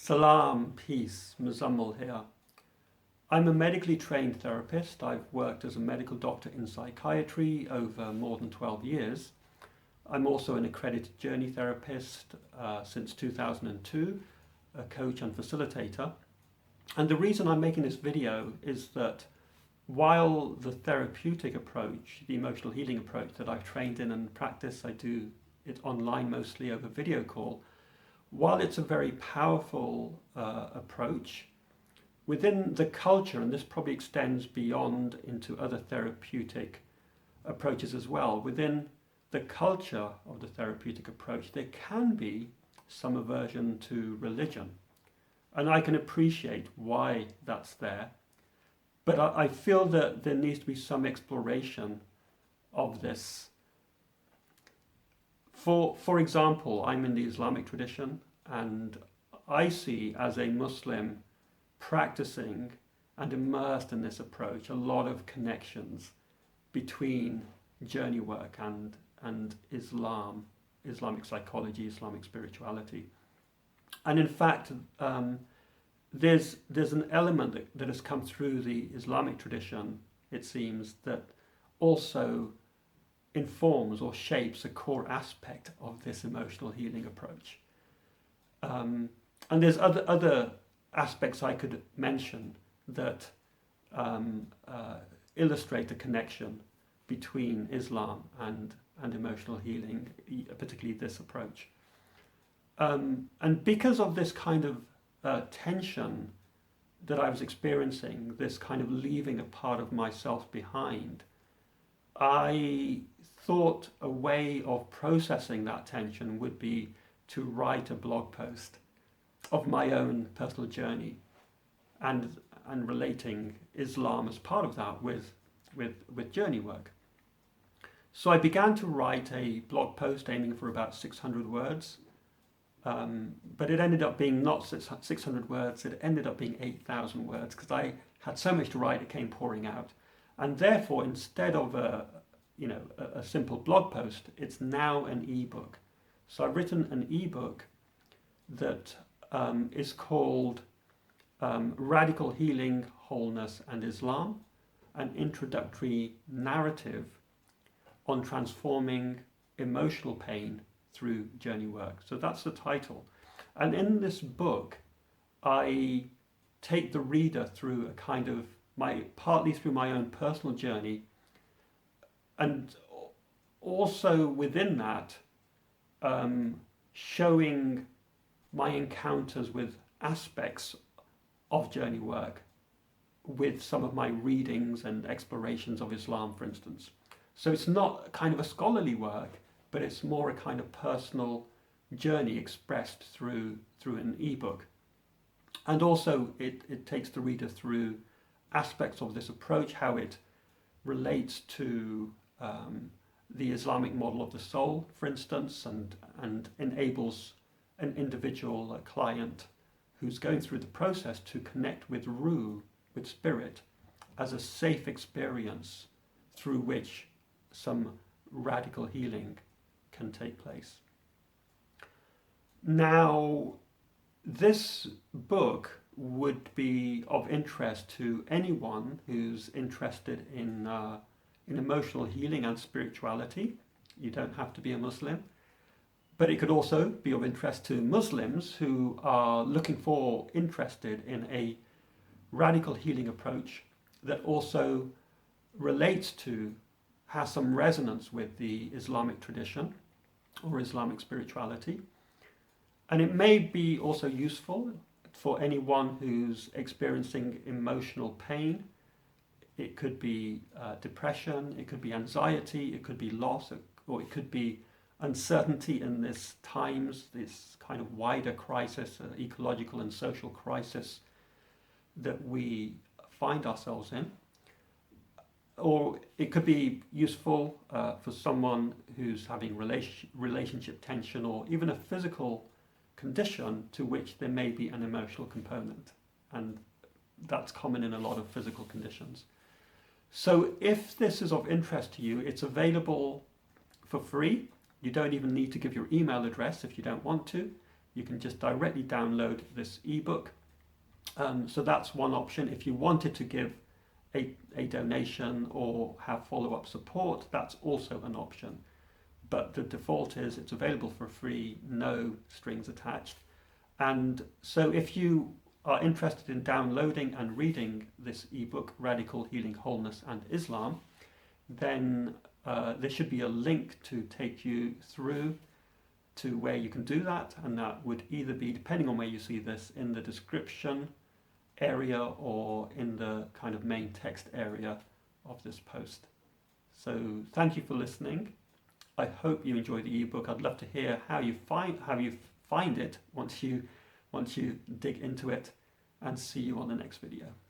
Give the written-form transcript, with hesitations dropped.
Salam, peace, Muzammal here. I'm a medically trained therapist. I've worked as a medical doctor in psychiatry over more than 12 years. I'm also an accredited journey therapist since 2002, a coach and facilitator. And the reason I'm making this video is that while the therapeutic approach, the emotional healing approach that I've trained in and practice, I do it online mostly over video call, while it's a very powerful approach, within the culture, and this probably extends beyond into other therapeutic approaches as well, within the culture of the therapeutic approach, there can be some aversion to religion. And I can appreciate why that's there. But I feel that there needs to be some exploration of this. For example, I'm in the Islamic tradition, and I see as a Muslim practicing and immersed in this approach a lot of connections between journey work and Islam, Islamic psychology, Islamic spirituality. And in fact, there's an element that has come through the Islamic tradition, it seems, that also informs or shapes a core aspect of this emotional healing approach. And there's other aspects I could mention that illustrate the connection between Islam and emotional healing, particularly this approach. And because of this kind of tension that I was experiencing, this kind of leaving a part of myself behind, I thought a way of processing that tension would be to write a blog post of my own personal journey and relating Islam as part of that with journey work. So I began to write a blog post aiming for about 600 words, but it ended up being not 600 words, it ended up being 8,000 words because I had so much to write, it came pouring out. And therefore, instead of a simple blog post, it's now an ebook. So I've written an ebook that is called Radical Healing, Wholeness and Islam, an introductory narrative on transforming emotional pain through journey work. So that's the title. And in this book, I take the reader through a kind of partly through my own personal journey, and also within that, showing my encounters with aspects of journey work with some of my readings and explorations of Islam, for instance. So it's not kind of a scholarly work, but it's more a kind of personal journey expressed through an ebook. And also it takes the reader through aspects of this approach, how it relates to the Islamic model of the soul, for instance, and enables an individual, a client who's going through the process to connect with Ruh, with spirit, as a safe experience through which some radical healing can take place. Now, this book would be of interest to anyone who's interested in emotional healing and spirituality. You don't have to be a Muslim. But it could also be of interest to Muslims who are interested in a radical healing approach that also has some resonance with the Islamic tradition or Islamic spirituality. And it may be also useful for anyone who's experiencing emotional pain. It could be depression, it could be anxiety, it could be loss, or it could be uncertainty in this times, this kind of wider crisis, ecological and social crisis that we find ourselves in. Or it could be useful for someone who's having relationship tension or even a physical condition to which there may be an emotional component. And that's common in a lot of physical conditions. So if this is of interest to you, it's available for free. You don't even need to give your email address if you don't want to. you can just directly download this ebook. So that's one option. If you wanted to give a donation or have follow-up support, that's also an option. But the default is it's available for free, no strings attached. And so if you are interested in downloading and reading this ebook, Radical Healing, Wholeness and Islam, then there should be a link to take you through to where you can do that, and that would either be, depending on where you see this, in the description area or in the kind of main text area of this post. So thank you for listening. I hope you enjoy the ebook. I'd love to hear how you find it once you dig into it, and see you on the next video.